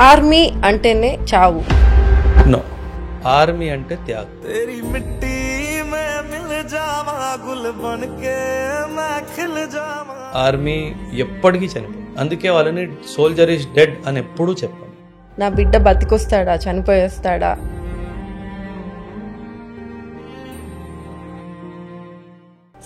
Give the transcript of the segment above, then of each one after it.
Army అంటేనే చావు. No, army అంటే త్యాగం. ఆర్మీ ఎప్పటికీ చనిపోదు. అందుకే వాళ్ళని సోల్జర్ ఇస్ డెడ్ అని ఎప్పుడూ చెప్పాం. నా బిడ్డ బతికొస్తాడా చనిపోయేస్తాడా?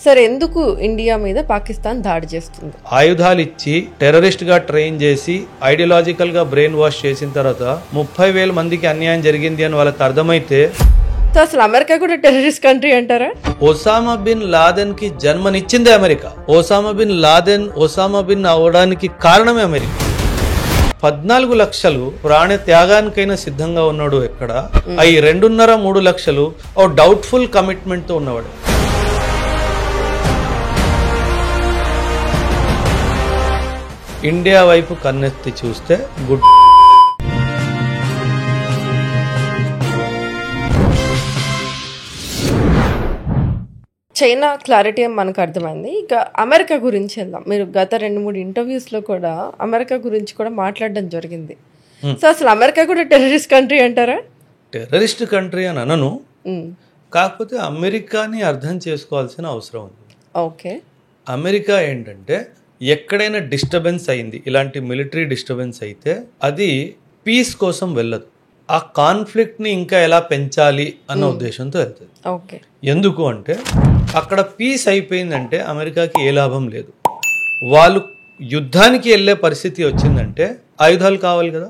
సరే, ఎందుకు ఇండియా మీద పాకిస్తాన్ దాడి చేస్తుంది? ఆయుధాలు ఇచ్చి టెర్రరిస్ట్ గా ట్రైన్ చేసి ఐడియాలజికల్ గా బ్రెయిన్ వాష్ చేసిన తర్వాత 30,000 మందికి అన్యాయం జరిగింది అని వాళ్ళకి అర్థమైతే అసలు అమెరికా కూడా టెర్రరిస్ట్ కంట్రీ అంటారా? ఒసామా బిన్ లాదెన్ కి జన్మనిచ్చిందే అమెరికా. ఒసామా బిన్ అవడానికి కారణమే అమెరికా. 14 లక్షలు ప్రాణ త్యాగానికైనా సిద్ధంగా ఉన్నాడు ఎక్కడ, అవి 2.5-3 లక్షలు ఓ డౌట్ఫుల్ కమిట్మెంట్ తో ఉన్నవాడు. ఇండియా వైపు కన్నెత్తి చూస్తే గుడ్. చైనా క్లారిటీ మనకు అర్థమైంది. ఇక అమెరికా గురించి వెళ్దాం. మీరు గత 2-3 ఇంటర్వ్యూస్లో కూడా అమెరికా గురించి కూడా మాట్లాడడం జరిగింది. సో అసలు అమెరికా కూడా టెర్రరిస్ట్ కంట్రీ అంటారా? టెర్రరిస్ట్ కంట్రీ అని అనను, కాకపోతే అమెరికాని అర్థం చేసుకోవాల్సిన అవసరం ఉంది. ఓకే, అమెరికా ఏంటంటే ఎక్కడైనా డిస్టర్బెన్స్ అయింది, ఇలాంటి మిలిటరీ డిస్టర్బెన్స్ అయితే అది పీస్ కోసం వెళ్ళదు, ఆ కాన్ఫ్లిక్ట్ని ఇంకా ఎలా పెంచాలి అన్న ఉద్దేశంతో వెళ్తుంది. ఓకే, ఎందుకు అంటే అక్కడ పీస్ అయిపోయిందంటే అమెరికాకి ఏ లాభం లేదు. వాళ్ళు యుద్ధానికి వెళ్ళే పరిస్థితి వచ్చిందంటే ఆయుధాలు కావాలి కదా.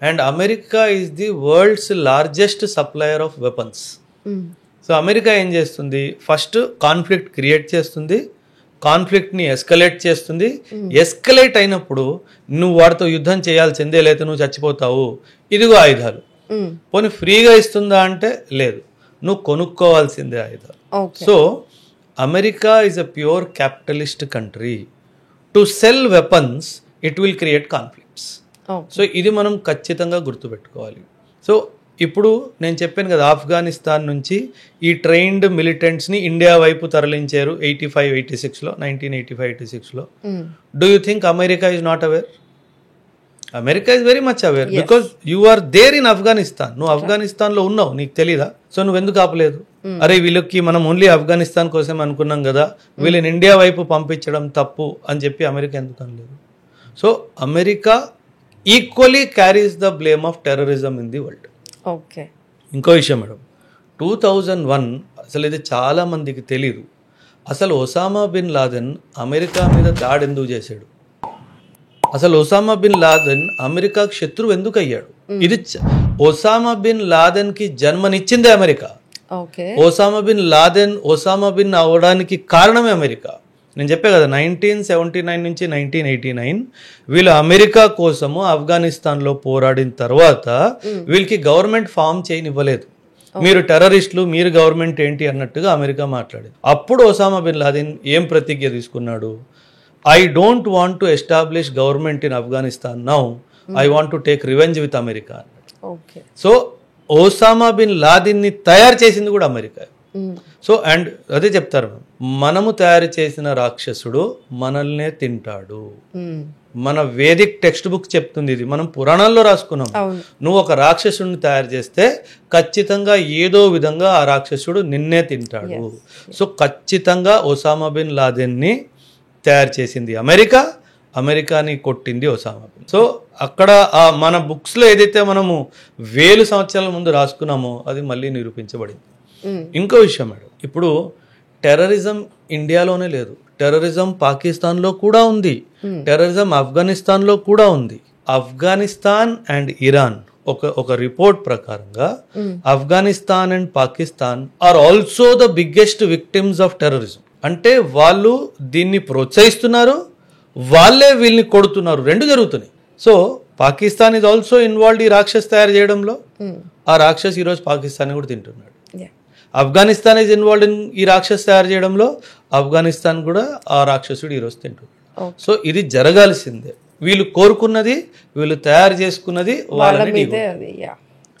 And America is the world's largest supplier of weapons. So America ఏం చేస్తుంది, ఫస్ట్ కాన్ఫ్లిక్ట్ క్రియేట్ చేస్తుంది, కాన్ఫ్లిక్ట్ని ఎస్కలేట్ చేస్తుంది. ఎస్కలేట్ అయినప్పుడు నువ్వు వాడితో యుద్ధం చేయాల్సిందే, లేదా నువ్వు చచ్చిపోతావు, ఇదిగో ఆయుధాలు. పోనీ ఫ్రీగా ఇస్తుందా అంటే లేదు, నువ్వు కొనుక్కోవాల్సిందే ఆయుధాలు. So America is a pure capitalist country. To cell weapons it will create conflicts. So ఇది మనం ఖచ్చితంగా గుర్తుపెట్టుకోవాలి. సో ఇప్పుడు నేను చెప్పాను కదా, ఆఫ్ఘనిస్తాన్ నుంచి ఈ ట్రైన్డ్ మిలిటెంట్స్ని ఇండియా వైపు తరలించారు 1986లో. 1985-86లో. Do you think America is not aware? America is very much aware, because you are there in Afghanistan. నువ్వు ఆఫ్ఘనిస్తాన్లో ఉన్నావు, నీకు తెలీదా? సో నువ్వు ఎందుకు ఆపలేదు? అరే వీళ్ళకి మనం ఓన్లీ ఆఫ్ఘనిస్తాన్ కోసం అనుకున్నాం కదా, వీళ్ళని ఇండియా వైపు పంపించడం తప్పు అని చెప్పి అమెరికా ఎందుకు అనలేదు? So America equally carries the blame of terrorism in the world. Okay, ఇంకో విషయం మేడం, 2001 అసలు ఇది చాలా మందికి తెలీదు. అసలు ఒసామా బిన్ లాదెన్ అమెరికా మీద దాడి ఎందుకు చేశాడు? అసలు ఒసామా బిన్ లాదెన్ అమెరికాకు శత్రువు ఎందుకు అయ్యాడు? ఇది ఒసామా బిన్ లాదెన్ కి జన్మనిచ్చిందే అమెరికా. ఒసామా బిన్ అవడానికి కారణమే అమెరికా. నేను చెప్పే కదా, 1979 నుంచి 1989 వీళ్ళు అమెరికా కోసము ఆఫ్ఘనిస్తాన్లో పోరాడిన తర్వాత వీళ్ళకి గవర్నమెంట్ ఫామ్ చేయనివ్వలేదు. మీరు టెర్రరిస్టులు, మీరు గవర్నమెంట్ ఏంటి అన్నట్టుగా అమెరికా మాట్లాడింది. అప్పుడు ఒసామా బిన్ లాదెన్ ఏం ప్రతిజ్ఞ తీసుకున్నాడు? I don't want to establish government in Afghanistan now, I want to take revenge with America. So Osama bin లాదెన్ని తయారు చేసింది కూడా అమెరికా. సో అండ్ అదే చెప్తారు, మనము తయారు చేసిన రాక్షసుడు మనల్నే తింటాడు. మన వేదిక్ టెక్స్ట్ బుక్ చెప్తుంది ఇది, మనం పురాణాల్లో రాసుకున్నాం. నువ్వు ఒక రాక్షసుడిని తయారు చేస్తే ఖచ్చితంగా ఏదో విధంగా ఆ రాక్షసుడు నిన్నే తింటాడు. సో ఖచ్చితంగా ఒసామా బిన్ లాదెన్ని తయారు చేసింది అమెరికా, అమెరికాని కొట్టింది ఒసామా బిన్. సో అక్కడ మన బుక్స్లో ఏదైతే మనము 1000 సంవత్సరాల ముందు రాసుకున్నామో అది మళ్ళీ నిరూపించబడింది. ఇంకో విషయం మేడం, ఇప్పుడు టెర్రరిజం ఇండియాలోనే లేదు, టెర్రరిజం పాకిస్తాన్లో కూడా ఉంది, టెర్రరిజం ఆఫ్ఘనిస్తాన్లో కూడా ఉంది. ఆఫ్ఘనిస్తాన్ అండ్ ఇరాన్ ఒక రిపోర్ట్ ప్రకారంగా Afghanistan and Pakistan are also the biggest victims of terrorism. అంటే వాళ్ళు దీన్ని ప్రోత్సహిస్తున్నారు, వాళ్ళే వీళ్ళని కొడుతున్నారు, రెండు జరుగుతున్నాయి. So Pakistan is also involved ఈ రాక్షస్ తయారు చేయడంలో. ఆ రాక్షస్ ఈరోజు పాకిస్తాన్ కూడా తింటున్నాడు. ఆఫ్ఘనిస్తాన్ ఈజ్ ఇన్వాల్వ్డ్ ఇన్ ఈ రాక్షస్ తయారు చేయడంలో, ఆఫ్ఘనిస్తాన్ కూడా ఆ రాక్షసుడు ఈరోజు తింటున్నాడు. సో ఇది జరగాల్సిందే, వీళ్ళు కోరుకున్నది, వీళ్ళు తయారు చేసుకున్నది వాళ్ళని.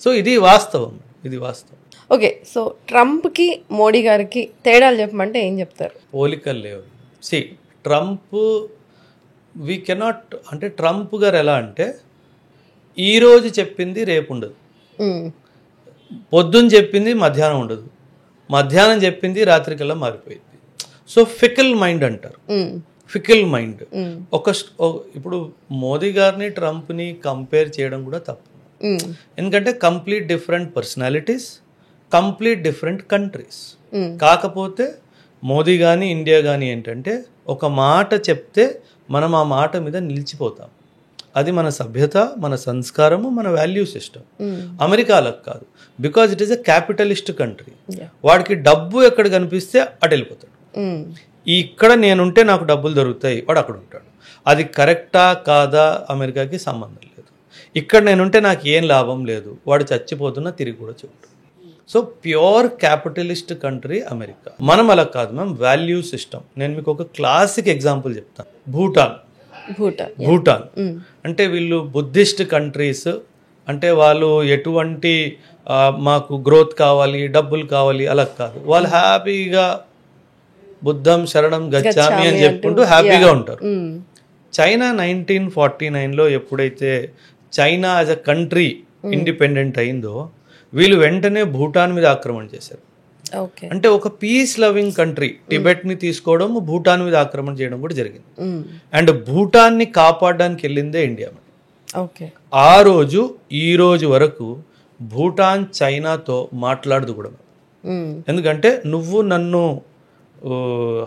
సో ఇది వాస్తవం, ఇది వాస్తవం. ఓకే, సో ట్రంప్కి మోడీ గారికి తేడాలు చెప్పమంటే ఏం చెప్తారు? పోలికలు లేవు. సి ట్రంప్ వీ కెనాట్, అంటే ట్రంప్ గారు ఎలా అంటే ఈ రోజు చెప్పింది రేపు ఉండదు, పొద్దున్న చెప్పింది మధ్యాహ్నం ఉండదు, మధ్యాహ్నం చెప్పింది రాత్రికల్లా మారిపోయింది. సో ఫికల్ మైండ్ అంటారు, ఫికల్ మైండ్. ఇప్పుడు మోదీ గారిని ట్రంప్ని కంపేర్ చేయడం కూడా తప్పు, ఎందుకంటే complete different personalities, complete different countries. కాకపోతే మోదీ కానీ ఇండియా కానీ ఏంటంటే ఒక మాట చెప్తే మనం ఆ మాట మీద నిలిచిపోతాం. అది మన సభ్యత, మన సంస్కారము, మన వాల్యూ సిస్టమ్. అమెరికా అలా కాదు, because it is a capitalist country. వాడికి డబ్బు ఎక్కడ కనిపిస్తే అటు వెళ్ళిపోతాడు. ఇక్కడ నేనుంటే నాకు డబ్బులు దొరుకుతాయి, వాడు అక్కడ ఉంటాడు. అది కరెక్టా కాదా అమెరికాకి సంబంధం లేదు. ఇక్కడ నేనుంటే నాకు ఏం లాభం లేదు, వాడు చచ్చిపోతున్నా తిరిగి కూడా చూడు. So pure capitalist country America. మనం అలా కాదు మ్యామ్, వాల్యూ సిస్టమ్. నేను మీకు ఒక క్లాసిక్ ఎగ్జాంపుల్ చెప్తాను. భూటాన్ అంటే వీళ్ళు బుద్ధిస్ట్ కంట్రీస్. అంటే వాళ్ళు ఎటువంటి మాకు గ్రోత్ కావాలి, డబ్బులు కావాలి అలా కాదు. వాళ్ళు హ్యాపీగా బుద్ధం శరణం గచ్చామి అని చెప్పుకుంటూ హ్యాపీగా ఉంటారు. చైనా 1949లో ఎప్పుడైతే China as a country independent అయిందో వీళ్ళు వెంటనే భూటాన్ మీద ఆక్రమణ చేశారు. అంటే ఒక పీస్ లవింగ్ కంట్రీ టిబెట్ని తీసుకోవడం, భూటాన్ మీద ఆక్రమణ చేయడం కూడా జరిగింది. అండ్ భూటాన్ని కాపాడడానికి వెళ్ళిందే ఇండియా. ఆ రోజు ఈ రోజు వరకు భూటాన్ చైనాతో మాట్లాడదు కూడా. ఎందుకంటే నువ్వు నన్ను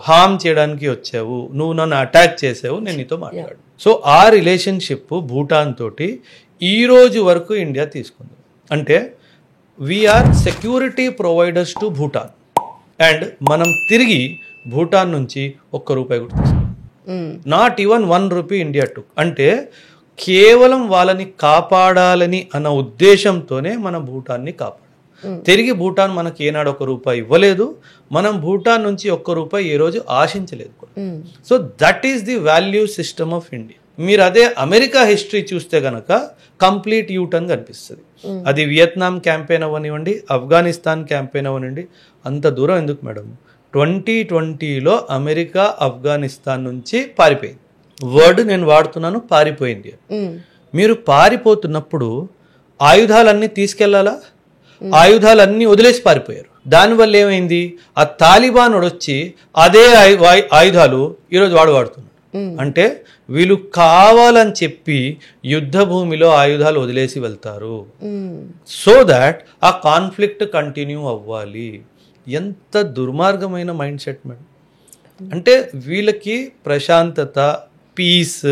హామ్ చేయడానికి వచ్చావు, నువ్వు నన్ను అటాక్ చేసావు, నేను నీతో మాట్లాడు. సో ఆ రిలేషన్షిప్ భూటాన్ తోటి ఈ రోజు వరకు ఇండియా తీసుకుంది. అంటే we are security providers to Bhutan. And మనం తిరిగి భూటాన్ నుంచి ₹1 కూడా తీసుకున్నాం. Not even ₹1 India to. అంటే కేవలం వాళ్ళని కాపాడాలని అన్న ఉద్దేశంతోనే మనం భూటాన్ని కాపాడాం. తిరిగి భూటాన్ మనకి ఏనాడు ₹1 ఇవ్వలేదు, మనం భూటాన్ నుంచి ₹1 ఏ రోజు ఆశించలేదు. So that is the value system of India. మీరు అదే అమెరికా హిస్టరీ చూస్తే గనక కంప్లీట్ యూటర్న్ కనిపిస్తుంది. అది వియత్నాం క్యాంపెయిన్ అవ్వనివ్వండి, ఆఫ్ఘనిస్తాన్ క్యాంపెయిన్ అవ్వనివ్వండి. అంత దూరం ఎందుకు మేడం? 2020లో అమెరికా ఆఫ్ఘనిస్తాన్ నుంచి పారిపోయింది. వర్డ్ నేను వాడుతున్నాను, పారిపోయింది. మీరు పారిపోతున్నప్పుడు ఆయుధాలన్నీ తీసుకెళ్లాలా? ఆయుధాలన్నీ వదిలేసి పారిపోయారు. దానివల్ల ఏమైంది? ఆ తాలిబాన్ వచ్చి అదే ఆయుధాలు ఈరోజు వాడుతున్నాడు. అంటే వీళ్ళు కావాలని చెప్పి యుద్ధ భూమిలో ఆయుధాలు వదిలేసి వెళ్తారు, సో దాట్ ఆ కాన్ఫ్లిక్ట్ కంటిన్యూ అవ్వాలి. ఎంత దుర్మార్గమైన మైండ్ సెట్ మేడం. అంటే వీళ్ళకి ప్రశాంతత, పీస్,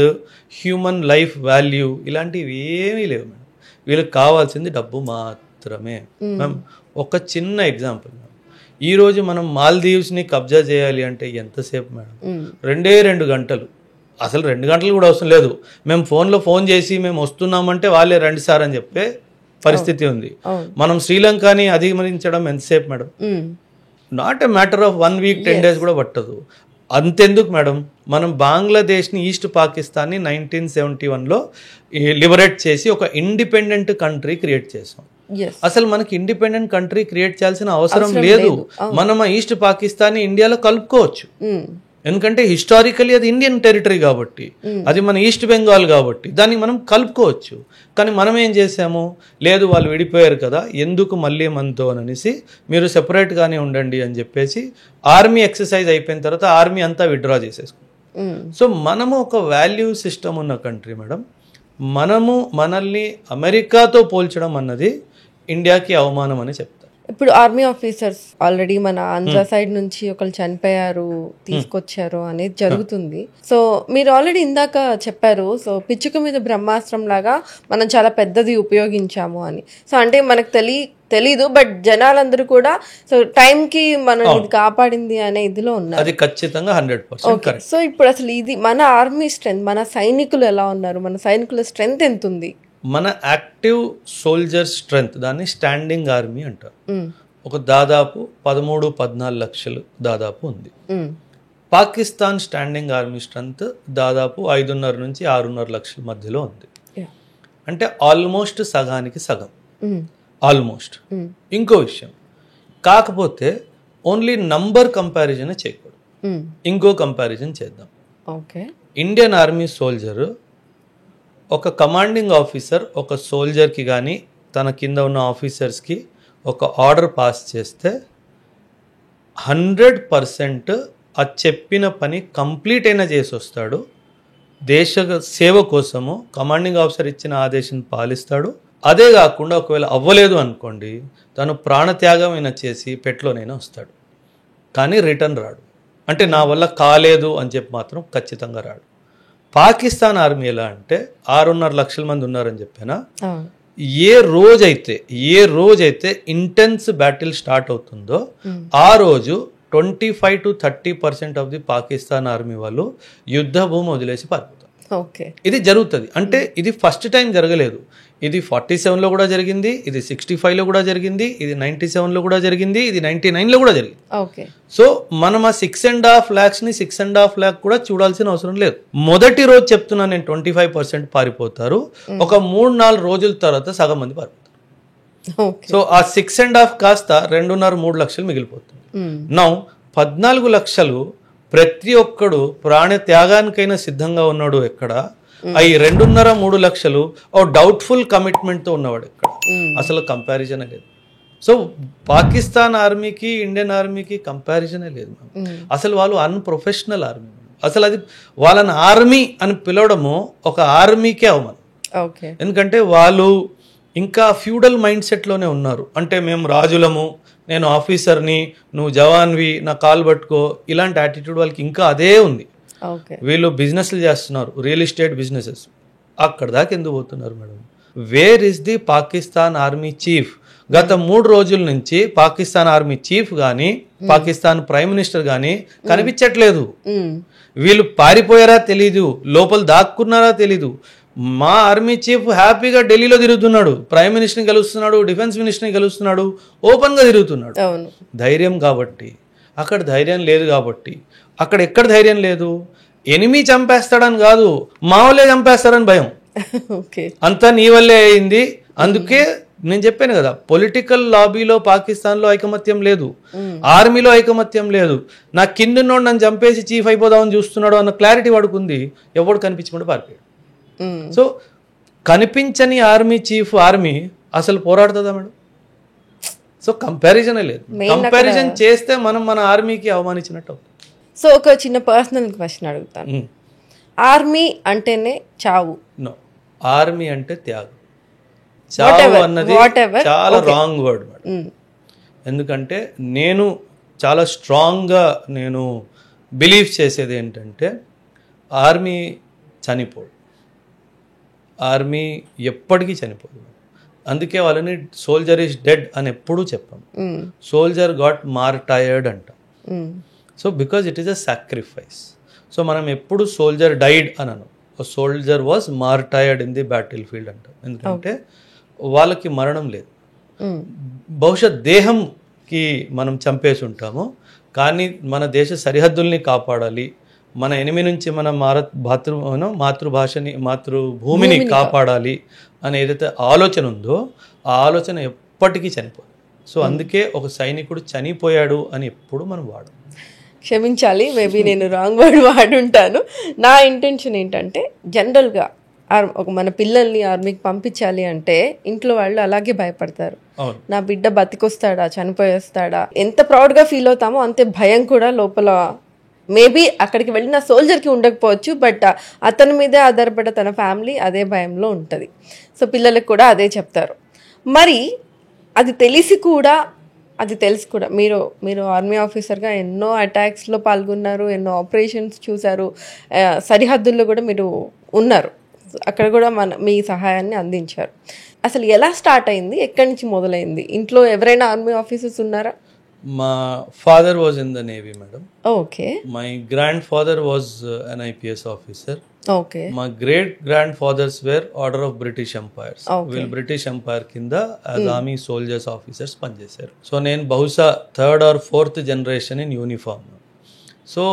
హ్యూమన్ లైఫ్ వాల్యూ ఇలాంటివి ఏమీ లేవు మేడం. వీళ్ళకి కావాల్సింది డబ్బు మాత్రమే. మ్యామ్ ఒక చిన్న ఎగ్జాంపుల్, ఈరోజు మనం మాల్దీవ్స్ని కబ్జా చేయాలి అంటే ఎంతసేపు మేడం? 2 గంటలు. అసలు 2 గంటలు కూడా అవసరం లేదు. మేము ఫోన్ చేసి మేము వస్తున్నామంటే వాళ్ళే రండి సార్ అని చెప్పే పరిస్థితి ఉంది. మనం శ్రీలంకని అధిగమించడం ఎంతసేపు madam? Not a matter of 1 week 10 days కూడా పట్టదు. అంతెందుకు మేడం, మనం బంగ్లాదేశ్ని, ఈస్ట్ పాకిస్తాన్ని 1971లో లిబరేట్ చేసి ఒక ఇండిపెండెంట్ కంట్రీ క్రియేట్ చేసాం. అసలు మనకి ఇండిపెండెంట్ కంట్రీ క్రియేట్ చేయాల్సిన అవసరం లేదు. మనం ఈస్ట్ పాకిస్తాన్ ఇండియాలో కలుపుకోవచ్చు. ఎందుకంటే హిస్టారికలీ అది ఇండియన్ టెరిటరీ కాబట్టి, అది మన ఈస్ట్ బెంగాల్ కాబట్టి దాన్ని మనం కలుపుకోవచ్చు. కానీ మనం ఏం చేసాము? లేదు వాళ్ళు విడిపోయారు కదా, ఎందుకు మళ్ళీ మనతో అనేసి మీరు సెపరేట్గానే ఉండండి అని చెప్పేసి ఆర్మీ ఎక్సర్సైజ్ అయిపోయిన తర్వాత ఆర్మీ అంతా విత్డ్రా చేసేసుకున్నాం. సో మనము ఒక వాల్యూ సిస్టమ్ ఉన్న కంట్రీ మేడం. మనల్ని అమెరికాతో పోల్చడం అన్నది ఇండియాకి అవమానం అని చెప్తారు. ఇప్పుడు ఆర్మీ ఆఫీసర్స్ ఆల్రెడీ మన ఆంధ్ర సైడ్ నుంచి ఒకళ్ళు చనిపోయారు, తీసుకొచ్చారు అనేది జరుగుతుంది. సో మీరు ఆల్రెడీ ఇందాక చెప్పారు, సో పిచ్చుక మీద బ్రహ్మాస్త్రం లాగా మనం చాలా పెద్దది ఉపయోగించాము అని. సో అంటే మనకు తెలీదు, బట్ జనాలందరూ కూడా సో టైంకి మనం ఇది కాపాడింది అనే ఇదిలో ఉన్నారు. అది ఖచ్చితంగా 100%. సో ఇప్పుడు అసలు ఇది మన ఆర్మీ స్ట్రెంత్, మన సైనికులు ఎలా ఉన్నారు, మన సైనికుల స్ట్రెంత్ ఎంత ఉంది? మన యాక్టివ్ సోల్జర్ స్ట్రెంత్, దాన్ని స్టాండింగ్ ఆర్మీ అంటారు. ఒక దాదాపు 13-14 లక్షలు దాదాపు ఉంది. పాకిస్తాన్ స్టాండింగ్ ఆర్మీ స్ట్రెంత్ దాదాపు 5.5 నుంచి 6.5 లక్షల మధ్యలో ఉంది. అంటే ఆల్మోస్ట్ సగానికి సగం, ఆల్మోస్ట్. ఇంకో విషయం, కాకపోతే ఓన్లీ నంబర్ కంపారిజన్ చేయకూడదు, ఇంకో కంపారిజన్ చేద్దాం. ఇండియన్ ఆర్మీ సోల్జర్ ఒక కమాండింగ్ ఆఫీసర్ ఒక సోల్జర్కి కానీ తన కింద ఉన్న ఆఫీసర్స్కి ఒక ఆర్డర్ పాస్ చేస్తే 100% ఆ చెప్పిన పని కంప్లీట్ అయినా చేసి వస్తాడు. దేశ సేవ కోసము కమాండింగ్ ఆఫీసర్ ఇచ్చిన ఆదేశం పాలిస్తాడు. అదే కాకుండా ఒకవేళ అవ్వలేదు అనుకోండి, తను ప్రాణత్యాగమైనా చేసి పెట్లోనైనా వస్తాడు, కానీ రిటర్న్ రాడు. అంటే నా వల్ల కాలేదు అని చెప్పి మాత్రం ఖచ్చితంగా రాడు. పాకిస్తాన్ ఆర్మీ ఎలా అంటే 6.5 లక్షల మంది ఉన్నారని చెప్పానా, ఏ రోజైతే ఇంటెన్స్ బ్యాటిల్ స్టార్ట్ అవుతుందో ఆ రోజు 25 to 30% of the Pakistan army వాళ్ళు యుద్ధ భూమి వదిలేసి పారిపోతారు. ఇది జరుగుతుంది. అంటే ఇది ఫస్ట్ టైం జరగలేదు. ఇది 47లో కూడా జరిగింది, ఇది 65లో కూడా జరిగింది, ఇది 97లో కూడా జరిగింది, ఇది 99లో కూడా జరిగింది. సో మనం ఆ 6.5 lakhsని 6.5 lakh కూడా చూడాల్సిన అవసరం లేదు. మొదటి రోజు చెప్తున్నా నేను 25% పారిపోతారు, ఒక 3-4 రోజుల తర్వాత సగం మంది పారిపోతారు. సో ఆ 6.5 కాస్త 2.5-3 లక్షలు మిగిలిపోతుంది. నౌ 14 లక్షలు ప్రతి ఒక్కడు ప్రాణ త్యాగానికైనా సిద్ధంగా ఉన్నాడు ఎక్కడ, అవి 2.5-3 లక్షలు ఓ డౌట్ఫుల్ కమిట్మెంట్తో ఉన్నవాడు ఎక్కడ. అసలు కంపారిజనే లేదు. సో పాకిస్తాన్ ఆర్మీకి ఇండియన్ ఆర్మీకి కంపారిజనే లేదు. అసలు వాళ్ళు అన్ప్రొఫెషనల్ ఆర్మీ. అసలు అది వాళ్ళని ఆర్మీ అని పిలవడము ఒక ఆర్మీకే అవమానం. ఎందుకంటే వాళ్ళు ఇంకా ఫ్యూడల్ మైండ్ సెట్లోనే ఉన్నారు. అంటే మేము రాజులము, నేను ఆఫీసర్ని, నువ్వు జవాన్వి, నా కాలు పట్టుకో, ఇలాంటి యాటిట్యూడ్ వాళ్ళకి ఇంకా అదే ఉంది. వీళ్ళు బిజినెస్లు చేస్తున్నారు, రియల్ ఎస్టేట్ బిజినెసెస్. అక్కడ దాకా ఎందుకు పోతున్నారు madam? Where is the Pakistan army chief? గత 3 రోజుల నుంచి పాకిస్తాన్ ఆర్మీ చీఫ్ కానీ పాకిస్తాన్ ప్రైమ్ మినిస్టర్ కానీ కనిపించట్లేదు. వీళ్ళు పారిపోయారా తెలీదు, లోపల దాక్కున్నారా తెలీదు. మా ఆర్మీ చీఫ్ హ్యాపీగా ఢిల్లీలో తిరుగుతున్నాడు, ప్రైమ్ మినిస్టర్ని కలుస్తున్నాడు, డిఫెన్స్ మినిస్టర్ని కలుస్తున్నాడు, ఓపెన్గా తిరుగుతున్నాడు. ధైర్యం కాబట్టి. అక్కడ ధైర్యం లేదు కాబట్టి. అక్కడ ఎక్కడ ధైర్యం లేదు? ఎనిమి చంపేస్తాడని కాదు, మా వాళ్ళే చంపేస్తారని భయం. అంతా నీ వల్లే అయింది. అందుకే నేను చెప్పాను కదా, పొలిటికల్ లాబీలో పాకిస్తాన్లో ఐకమత్యం లేదు, ఆర్మీలో ఐకమత్యం లేదు. నా కిందున్నోడు నన్ను చంపేసి చీఫ్ అయిపోదామని చూస్తున్నాడు అన్న క్లారిటీ వాడుకుంది. ఎవడు కనిపించకుండా పారిపోయాడు. సో కనిపించని ఆర్మీ చీఫ్ ఆర్మీ అసలు పోరాడుతుందా మేడం? సో కంపారిజనే లేదు. కంపారిజన్ చేస్తే మనం మన ఆర్మీకి అవమానించినట్టు. సో ఒక చిన్న పర్సనల్ క్వశ్చన్ అడుగుతాను. ఆర్మీ అంటేనే చావు? నో, ఆర్మీ అంటే త్యాగం. చావు అన్నది చాలా రాంగ్ వర్డ్ మేడం. ఎందుకంటే నేను చాలా స్ట్రాంగ్గా నేను బిలీవ్ చేసేది ఏంటంటే ఆర్మీ చనిపోడు, ఆర్మీ ఎప్పటికీ చనిపోదు. అందుకే వాళ్ళని సోల్జర్ ఈస్ డెడ్ అని ఎప్పుడూ చెప్పాం. సోల్జర్ గాట్ మార్టైర్డ్ అంటాం. So because it is a sacrifice. So మనం ఎప్పుడు సోల్జర్ డైడ్ అనను, soldier was martyred in the battle field అంటాం. ఎందుకంటే వాళ్ళకి మరణం లేదు. బహుశా దేహంకి మనం చంపేసి ఉంటాము, కానీ మన దేశ సరిహద్దుల్ని కాపాడాలి, మన ఎనిమి నుంచి మన మాతృభాషని మాతృభూమిని కాపాడాలి అని ఏదైతే ఆలోచన ఉందో ఆ ఆలోచన ఎప్పటికీ చనిపోదు. సో అందుకే ఒక సైనికుడు చనిపోయాడు అని ఎప్పుడు మనం వాడు. క్షమించాలి, మేబీ నేను రాంగ్ వర్డ్ వాడుంటాను. నా ఇంటెన్షన్ ఏంటంటే జనరల్గా మన పిల్లల్ని ఆర్మీకి పంపించాలి అంటే ఇంట్లో వాళ్ళు అలాగే భయపడతారు. నా బిడ్డ బతికొస్తాడా, చనిపోయేస్తాడా, ఎంత ప్రౌడ్గా ఫీల్ అవుతామో అంతే భయం కూడా లోపల మేబీ అక్కడికి వెళ్ళిన సోల్జర్కి ఉండకపోవచ్చు, బట్ అతని మీదే ఆధారపడ్డ తన ఫ్యామిలీ అదే భయంలో ఉంటుంది. సో పిల్లలకు కూడా అదే చెప్తారు. మరి అది తెలిసి కూడా, అది తెలుసు కూడా, మీరు ఆర్మీ ఆఫీసర్గా ఎన్నో అటాక్స్లో పాల్గొన్నారు, ఎన్నో ఆపరేషన్స్ చూశారు, సరిహద్దుల్లో కూడా మీరు ఉన్నారు, అక్కడ కూడా మీ సహాయాన్ని అందించారు. అసలు ఎలా స్టార్ట్ అయింది, ఎక్కడి నుంచి మొదలైంది? ఇంట్లో ఎవరైనా ఆర్మీ ఆఫీసర్స్ ఉన్నారా? మా father was in the navy madam. Okay. My grandfather was an IPS officer. Okay. మా great grandfathers were order of British empires. వీళ్ళు బ్రిటిష్ ఎంపైర్ కింద ఆర్మీ సోల్జర్స్ ఆఫీసర్స్ పనిచేశారు. సో నేను బహుశా 3rd or 4th generation in uniform. So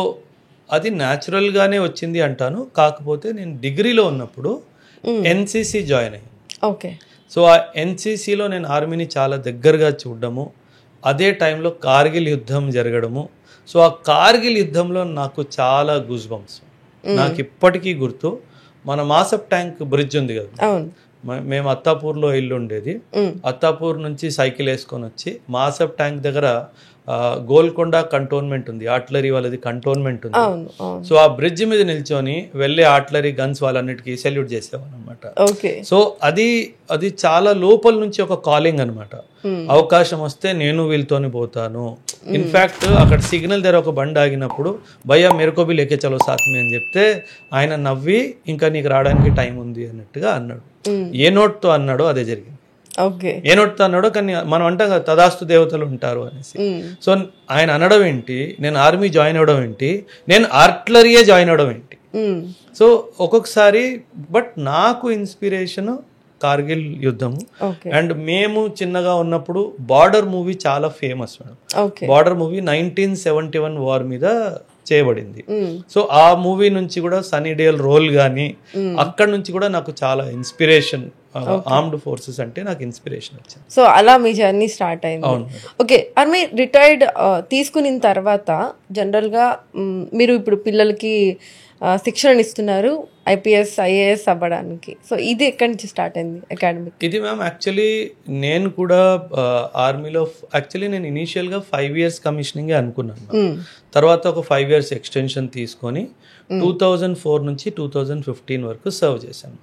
అది న్యాచురల్గానే వచ్చింది అంటాను. కాకపోతే నేను డిగ్రీలో ఉన్నప్పుడు NCC జాయిన్ అయ్యాను. ఓకే. సో ఆ NCCలో నేను ఆర్మీని చాలా దగ్గరగా చూడడము, అదే టైంలో కార్గిల్ యుద్ధం జరగడము. సో ఆ కార్గిల్ యుద్ధంలో నాకు చాలా గూస్ బంప్స్. నాకు ఇప్పటికీ గుర్తు, మన మాసప్ ట్యాంక్ బ్రిడ్జ్ ఉంది కదా, అవును మేము అత్తాపూర్లో ఇల్లు ఉండేది. అత్తాపూర్ నుంచి సైకిల్ వేసుకొని వచ్చి మాసప్ ట్యాంక్ దగ్గర గోల్కొండ కంటోన్మెంట్ ఉంది, ఆర్టిలరీ వాళ్ళది కంటోన్మెంట్ ఉంది. సో ఆ బ్రిడ్జ్ మీద నిల్చొని వెళ్ళే ఆర్టిలరీ గన్స్ వాళ్ళన్నిటికీ సెల్యూట్ చేసేవాళ్ళం అనమాట. సో అది చాలా లోపల నుంచి ఒక కాలింగ్ అనమాట. అవకాశం వస్తే నేను వీళ్ళతోని పోతాను. ఇన్ఫాక్ట్ అక్కడ సిగ్నల్ దగ్గర ఒక బండి ఆగినప్పుడు భయ్యా మెరకోబి లేకే చలో సాత్ మీ అని చెప్తే ఆయన నవ్వి ఇంకా నీకు రావడానికి టైం ఉంది అన్నట్టుగా అన్నాడు. ఏ నోట్తో అన్నాడో అదే జరిగింది. ఏ నోట్తో అన్నాడో, కానీ మనం అంటాం కదా తదాస్తు దేవతలు ఉంటారు అనేసి. సో ఆయన అనడం ఏంటి, నేను ఆర్మీ జాయిన్ అవడం ఏంటి, నేను ఆర్టిలరీయే జాయిన్ అవడం ఏంటి. సో ఒక్కొక్కసారి బట్ నాకు ఇన్స్పిరేషన్ కార్గిల్ యుద్ధము. అండ్ మేము చిన్నగా ఉన్నప్పుడు బార్డర్ మూవీ చాలా famous madam. Border movie 1971 war మీద చేయబడింది. సో ఆ మూవీ నుంచి కూడా సనీ డేల్ రోల్ కానీ అక్కడ నుంచి కూడా నాకు చాలా ఇన్స్పిరేషన్, ఆర్మ్డ్ ఫోర్సెస్ అంటే నాకు ఇన్స్పిరేషన్ వచ్చింది. సో అలా మీ జర్నీ స్టార్ట్ అయింది. ఓకే, ఆర్మీ రిటైర్డ్ తీసుకున్న తర్వాత జనరల్గా మీరు ఇప్పుడు పిల్లలకి శిక్షణ ఇస్తున్నారు IPS IAS అవ్వడానికి. సో ఇది ఎక్కడి నుంచి స్టార్ట్ అయింది అకాడమిక్? ఇది మ్యామ్ యాక్చువల్లీ నేను కూడా ఆర్మీలో యాక్చువల్లీ నేను ఇనీషియల్గా 5 years కమిషనింగ్ అనుకున్నాను. తర్వాత ఒక 5 years ఎక్స్టెన్షన్ తీసుకొని 2004 నుంచి 2015 వరకు సర్వ్ చేశాను.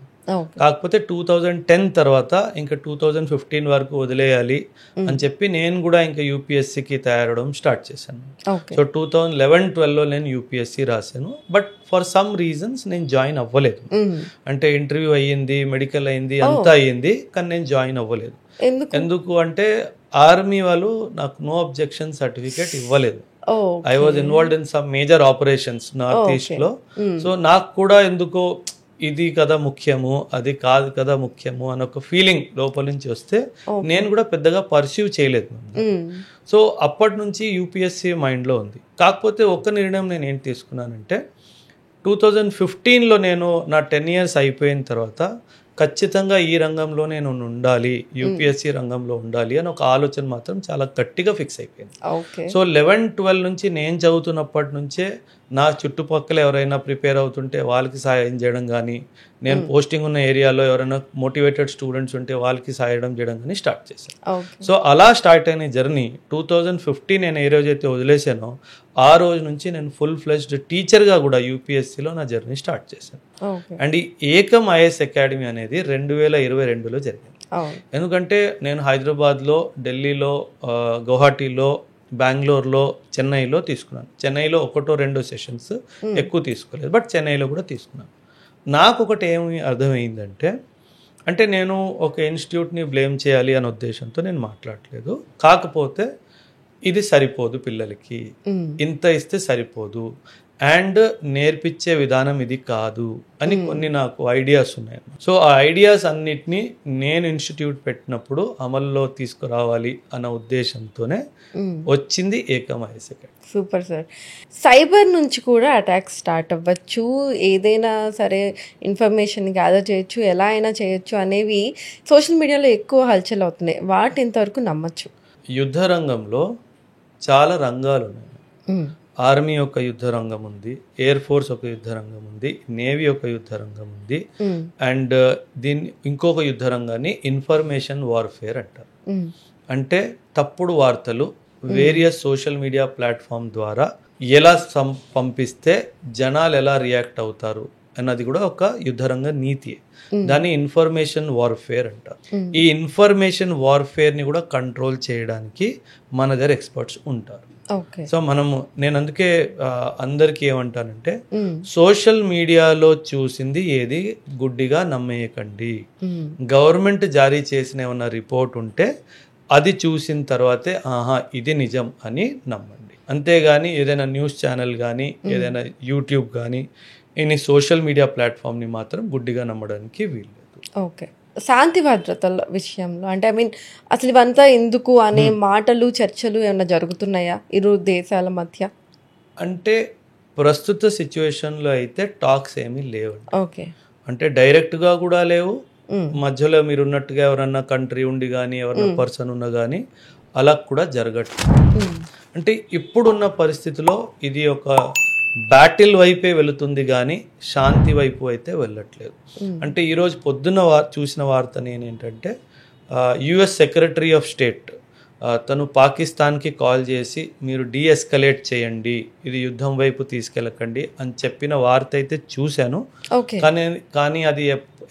కాకపోతే 2010 తర్వాత ఇంకా 2015 వరకు వదిలేయాలి అని చెప్పి నేను కూడా ఇంకా UPSCకి తయారవడం స్టార్ట్ చేశాను. సో 2011-12లో నేను UPSC రాశాను. బట్ ఫర్ సమ్ రీజన్స్ నేను జాయిన్ అవ్వలేదు. అంటే ఇంటర్వ్యూ అయ్యింది, మెడికల్ అయింది, అంతా అయ్యింది, కానీ నేను జాయిన్ అవ్వలేదు. ఎందుకు అంటే ఆర్మీ వాళ్ళు నాకు నో అబ్జెక్షన్ సర్టిఫికేట్ ఇవ్వలేదు. I was involved in some major operations north east లో. సో నాకు కూడా ఎందుకో ఇది కదా ముఖ్యము, అది కాదు కదా ముఖ్యము అని ఒక ఫీలింగ్ లోపల నుంచి వస్తే నేను కూడా పెద్దగా పర్సీవ్ చేయలేదు. సో అప్పటి నుంచి UPSC మైండ్లో ఉంది. కాకపోతే ఒక్క నిర్ణయం నేను ఏంటి తీసుకున్నానంటే 2015లో నేను నా 10 years అయిపోయిన తర్వాత ఖచ్చితంగా ఈ రంగంలో నేను ఉండాలి, UPSC రంగంలో ఉండాలి అని ఒక ఆలోచన మాత్రం చాలా గట్టిగా ఫిక్స్ అయిపోయింది. సో 11-12 నుంచి నేను చదువుతున్నప్పటి నుంచే నా చుట్టుపక్కల ఎవరైనా ప్రిపేర్ అవుతుంటే వాళ్ళకి సహాయం చేయడం కానీ, నేను పోస్టింగ్ ఉన్న ఏరియాలో ఎవరైనా మోటివేటెడ్ స్టూడెంట్స్ ఉంటే వాళ్ళకి సహాయం చేయడం కానీ స్టార్ట్ చేశాను. సో అలా స్టార్ట్ అయిన జర్నీ 2015 నేను ఏ రోజైతే వదిలేసానో ఆ రోజు నుంచి నేను ఫుల్ ఫ్లెజ్డ్ టీచర్గా కూడా UPSCలో నా జర్నీ స్టార్ట్ చేశాను. అండ్ ఈ ఏకమ్ IAS అకాడమీ అనేది 2022లో జరిగింది. ఎందుకంటే నేను హైదరాబాద్లో, ఢిల్లీలో, గౌహాటీలో, బెంగళూరులో, చెన్నైలో తీసుకున్నాను. చెన్నైలో 1-2 సెషన్స్, ఎక్కువ తీసుకోలేదు, బట్ చెన్నైలో కూడా తీసుకున్నాను. నాకు ఒకటి ఏమి అర్థమైందంటే, అంటే నేను ఒక ఇన్స్టిట్యూట్ని బ్లేమ్ చేయాలి అనే ఉద్దేశంతో నేను మాట్లాడలేదు. కాకపోతే ఇది సరిపోదు పిల్లలకి, ఇంత ఇస్తే సరిపోదు, అండ్ నేర్పించే విధానం ఇది కాదు అని కొన్ని నాకు ఐడియాస్ ఉన్నాయి. సో ఆ ఐడియాస్ అన్నిటినీ నేను ఇన్స్టిట్యూట్ పెట్టినప్పుడు అమల్లో తీసుకురావాలి అన్న ఉద్దేశంతోనే వచ్చింది Ekam IAS academy. Super sir. Cyber నుంచి కూడా అటాక్స్ స్టార్ట్ అవ్వచ్చు, ఏదైనా సరే ఇన్ఫర్మేషన్ గ్యాదర్ చేయొచ్చు, ఎలా అయినా చేయొచ్చు అనేవి సోషల్ మీడియాలో ఎక్కువ హల్చల్ అవుతున్నాయి. వాటి ఇంతవరకు నమ్మచ్చు? యుద్ధ రంగంలో చాలా రంగాలు ఉన్నాయి. ఆర్మీ ఒక యుద్ధ రంగం ఉంది, ఎయిర్ ఫోర్స్ ఒక యుద్ధ రంగం ఉంది, నేవీ ఒక యుద్ధ రంగం ఉంది, అండ్ దీన్ని ఇంకొక యుద్ధ రంగాన్ని ఇన్ఫర్మేషన్ వార్ఫేర్ అంటారు. అంటే తప్పుడు వార్తలు వేరియస్ సోషల్ మీడియా ప్లాట్ఫామ్ ద్వారా ఎలా పంపిస్తే జనాలు ఎలా రియాక్ట్ అవుతారు అన్నది కూడా ఒక యుద్ధరంగ నీతి. దాన్ని ఇన్ఫర్మేషన్ వార్ఫేర్ అంటారు. ఈ ఇన్ఫర్మేషన్ వార్ఫేర్ ని కూడా కంట్రోల్ చేయడానికి మన దగ్గర ఎక్స్పర్ట్స్ ఉంటారు. సో నేను అందుకే అందరికీ ఏమంటానంటే, సోషల్ మీడియాలో చూసింది ఏది గుడ్డిగా నమ్మేయకండి. గవర్నమెంట్ జారీ చేసిన ఏమన్నా రిపోర్ట్ ఉంటే అది చూసిన తర్వాతే ఆహా ఇది నిజం అని నమ్మండి. అంతేగాని ఏదైనా న్యూస్ ఛానల్ కానీ, ఏదైనా యూట్యూబ్ కానీ, ఈ సోషల్ మీడియా ప్లాట్ఫామ్ని మాత్రం గుడ్డిగా నమ్మడానికి వీల్లేదు. ఓకే, శాంతి భద్రతల విషయంలో అంటే అసలు ఇవంతా ఎందుకు అనే మాటలు, చర్చలు ఏమైనా జరుగుతున్నాయా ఇరు దేశాల మధ్య? అంటే ప్రస్తుత సిచ్యువేషన్లో అయితే టాక్స్ ఏమీ లేవు. ఓకే, అంటే డైరెక్ట్గా కూడా లేవు, మధ్యలో మీరు ఉన్నట్టుగా ఎవరన్నా కంట్రీ ఉండి కానీ, ఎవరన్నా పర్సన్ ఉన్నా కానీ అలా కూడా జరగట్లేదు. అంటే ఇప్పుడున్న పరిస్థితిలో ఇది ఒక బ్యాటిల్ వైపే వెళుతుంది కానీ శాంతి వైపు అయితే వెళ్ళట్లేదు. అంటే ఈరోజు పొద్దున్న చూసిన వార్త నేనేంటంటే యుఎస్ సెక్రటరీ ఆఫ్ స్టేట్ తను పాకిస్తాన్కి కాల్ చేసి మీరు డీఎస్కలేట్ చేయండి, ఇది యుద్ధం వైపు తీసుకెళ్ళకండి అని చెప్పిన వార్త అయితే చూశాను. కానీ అది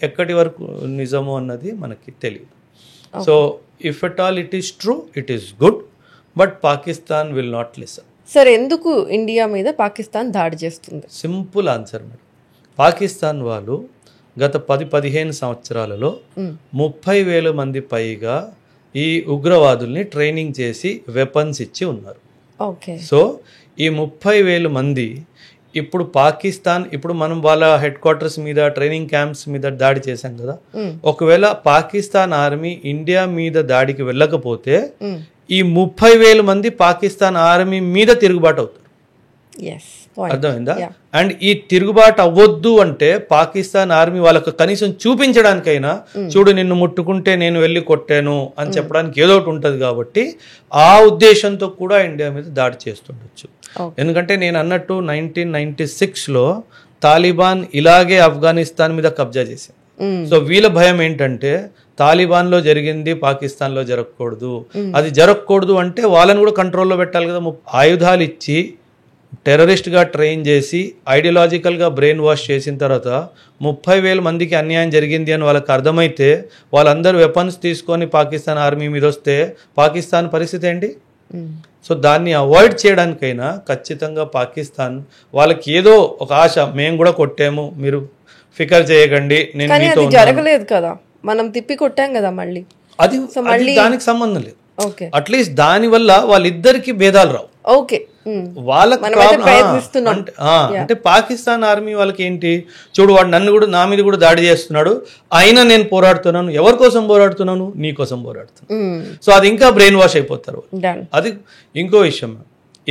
ఎక్కడి వరకు నిజము అన్నది మనకి తెలియదు. So if at all it is true, it is good, but Pakistan will not listen. Sir, ఎందుకు ఇండియా మీద పాకిస్తాన్ దాడి చేస్తుంది? Simple answer madam. పాకిస్తాన్ వాళ్ళు గత 10-15 సంవత్సరాలలో 30,000 మంది పైగా ఈ ఉగ్రవాదుల్ని ట్రైనింగ్ చేసి వెపన్స్ ఇచ్చి ఉన్నారు. సో ఈ 30,000 మంది ఇప్పుడు పాకిస్తాన్, ఇప్పుడు మనం వాళ్ళ హెడ్ క్వార్టర్స్ మీద, ట్రైనింగ్ క్యాంప్స్ మీద దాడి చేశాం కదా, ఒకవేళ పాకిస్తాన్ ఆర్మీ ఇండియా మీద దాడికి వెళ్ళకపోతే ఈ 30,000 మంది పాకిస్తాన్ ఆర్మీ మీద తిరుగుబాటు అవుతారు. అర్థమైందా? అండ్ ఈ తిరుగుబాటు అవ్వద్దు అంటే పాకిస్తాన్ ఆర్మీ వాళ్ళకు కనీసం చూపించడానికైనా, చూడు నిన్ను ముట్టుకుంటే నేను వెళ్ళి కొట్టాను అని చెప్పడానికి ఏదో ఒకటి ఉంటుంది. కాబట్టి ఆ ఉద్దేశంతో కూడా ఇండియా మీద దాడి చేస్తుండొచ్చు. ఎందుకంటే నేను అన్నట్టు 1996లో తాలిబాన్ ఇలాగే ఆఫ్ఘనిస్తాన్ మీద కబ్జా చేసింది. సో వీళ్ళ భయం ఏంటంటే తాలిబాన్లో జరిగింది పాకిస్తాన్లో జరగకూడదు. అది జరగకూడదు అంటే వాళ్ళని కూడా కంట్రోల్లో పెట్టాలి కదా. ఆయుధాలు ఇచ్చి టెర్రరిస్ట్గా ట్రైన్ చేసి ఐడియాలజికల్గా బ్రెయిన్ వాష్ చేసిన తర్వాత 30,000 మందికి అన్యాయం జరిగింది అని వాళ్ళకి అర్థమైతే వాళ్ళందరూ వెపన్స్ తీసుకొని పాకిస్తాన్ ఆర్మీ మీద వస్తే పాకిస్తాన్ పరిస్థితి ఏంటి? సో దాన్ని అవాయిడ్ చేయడానికైనా ఖచ్చితంగా పాకిస్తాన్ వాళ్ళకి ఏదో ఒక ఆశ, మేము కూడా కొట్టాము, మీరు ఫికర్ చేయకండి, నేను మీతో జరగలేదు కదా, మనం తిప్పి కొట్టాం కదా, మళ్ళీ అది దానికి సంబంధం లేదు. అట్లీస్ట్ దాని వల్ల వాళ్ళిద్దరికి భేదాలు రావు. వాళ్ళకి అంటే పాకిస్తాన్ ఆర్మీ వాళ్ళకి ఏంటి, చూడు వాడు నన్ను కూడా, నా మీద కూడా దాడి చేస్తున్నాడు, అయినా నేను పోరాడుతున్నాను. ఎవరి కోసం పోరాడుతున్నాను? నీ కోసం పోరాడుతున్నాను. సో అది ఇంకా బ్రెయిన్ వాష్ అయిపోతారు. అది ఇంకో విషయం.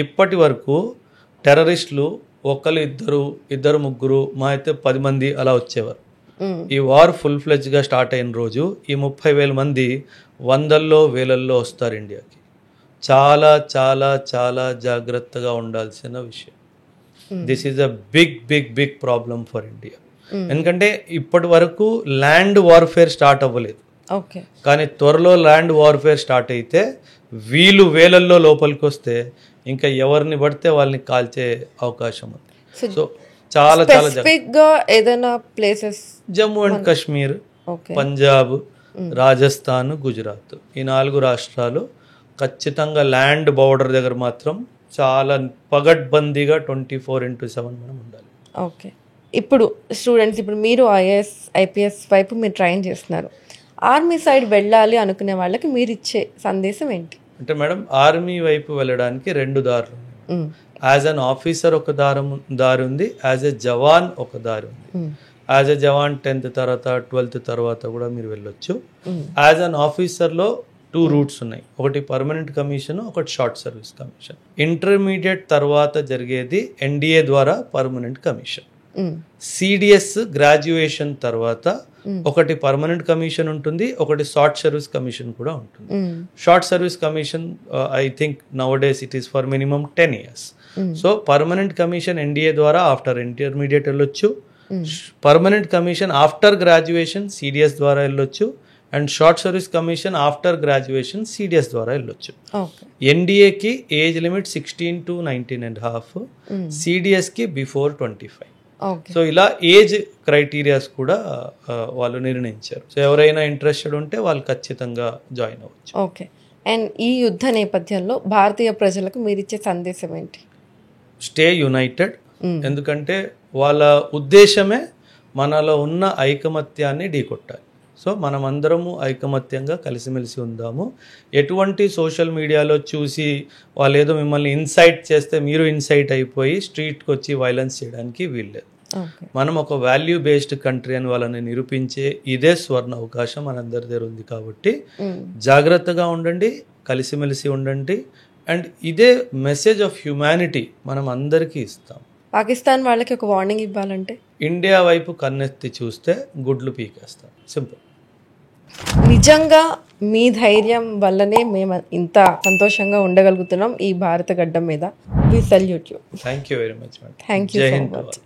ఇప్పటి వరకు టెర్రరిస్టులు ఇద్దరు ముగ్గురు, మా అయితే 10 మంది అలా వచ్చేవారు. ఈ వార్ ఫుల్ ఫ్లెడ్జ్ గా స్టార్ట్ అయిన రోజు ఈ 30,000 మంది 100ల్లో 1000ల్లో వస్తారు ఇండియాకి. చాలా చాలా చాలా జాగ్రత్తగా ఉండాల్సిన విషయం. This is a big big big problem for India. ఎందుకంటే ఇప్పటి వరకు ల్యాండ్ వార్ఫేర్ స్టార్ట్ అవ్వలేదు, కానీ త్వరలో ల్యాండ్ వార్ఫేర్ స్టార్ట్ అయితే వీళ్ళు 1000ల్లో లోపలికి వస్తే ఇంకా ఎవరిని పడితే వాళ్ళని కాల్చే అవకాశం ఉంది. సో చాలా చాలా ఏదైనా ప్లేసెస్, జమ్మూ అండ్ కాశ్మీర్, పంజాబ్, రాజస్థాన్, గుజరాత్, ఈ 4 రాష్ట్రాలు ఖచ్చితంగా ల్యాండ్ బౌర్డర్ దగ్గర మాత్రం చాలా పగడ్బందీగా 24/7 మనం ఉండాలి. ఓకే, ఇప్పుడు స్టూడెంట్స్, ఇప్పుడు మీరు ఐఏఎస్ ఐపీఎస్ వైపు మీరు ట్రైన్ చేస్తున్నారు, ఆర్మీ సైడ్ వెళ్ళాలి అనుకునే వాళ్ళకి మీరు ఇచ్చే సందేశం ఏంటి? అంటే మేడం, ఆర్మీ వైపు వెళ్ళడానికి 2 దారులు. యాజ్ అన్ ఆఫీసర్ ఒక దారి ఉంది, యాజ్ ఎ జవాన్ ఒక దారి ఉంది. యాజ్ ఎ జవాన్ 10th తర్వాత 12th తర్వాత కూడా మీరు వెళ్ళొచ్చు. యాజ్ అన్ ఆఫీసర్లో 2 రూట్స్ ఉన్నాయి. ఒకటి పర్మనెంట్ కమిషన్, ఒకటి షార్ట్ సర్వీస్ కమిషన్. ఇంటర్మీడియట్ తర్వాత జరిగేది ఎన్డీఏ ద్వారా పర్మనెంట్ కమిషన్. సిడిఎస్ గ్రాడ్యుయేషన్ తర్వాత ఒకటి పర్మనెంట్ కమిషన్ ఉంటుంది, ఒకటి షార్ట్ సర్వీస్ కమిషన్ కూడా ఉంటుంది. Short service commission I think now days it is for minimum 10 years. So permanent commission NDA ద్వారా ఆఫ్టర్ ఇంటర్మీడియట్ వెళ్ళొచ్చు, permanent commission after graduation CDS ద్వారా వెళ్ళొచ్చు, and short service commission after graduation CDS ద్వారా వెళ్ళొచ్చు. ఎన్డీఏకి age limit 16 to 19.5, సిడిఎస్కి before 25. So ఇలా age criterias కూడా వాళ్ళు నిర్ణయించారు. సో ఎవరైనా ఇంట్రెస్టెడ్ ఉంటే వాళ్ళు ఖచ్చితంగా జాయిన్ అవ్వచ్చు. ఓకే, అండ్ ఈ యుద్ధ నేపథ్యంలో భారతీయ ప్రజలకు మీరు ఇచ్చే సందేశం ఏంటి? Stay United. ఎందుకంటే వాళ్ళ ఉద్దేశమే మనలో ఉన్న ఐకమత్యాన్ని ఢీకొట్టాలి. సో మనమందరము ఐకమత్యంగా కలిసిమెలిసి ఉందాము. ఎటువంటి సోషల్ మీడియాలో చూసి వాళ్ళు ఏదో మిమ్మల్ని ఇన్సైట్ చేస్తే మీరు ఇన్సైట్ అయిపోయి స్ట్రీట్కి వచ్చి వైలెన్స్ చేయడానికి వీల్లేదు. మనం ఒక వాల్యూ బేస్డ్ కంట్రీ అని వాళ్ళని నిరూపించే ఇదే స్వర్ణ అవకాశం మనందరి దగ్గర ఉంది. కాబట్టి జాగ్రత్తగా ఉండండి, కలిసిమెలిసి ఉండండి, అండ్ ఇదే మెసేజ్ ఆఫ్ హ్యుమానిటీ మనం అందరికీ ఇస్తాం. పాకిస్తాన్ వాళ్ళకి ఒక వార్నింగ్ ఇవ్వాలంటే, ఇండియా వైపు కన్నెత్తి చూస్తే గుడ్లు పీకేస్తాం. సింపుల్. నిజంగా మీ ధైర్యం వల్లనే మేము ఇంత సంతోషంగా ఉండగలుగుతున్నాం ఈ భారత గడ్డ మీద. We salute you. Thank you very much madam. Thank you Jai సో హింద్. మచ్.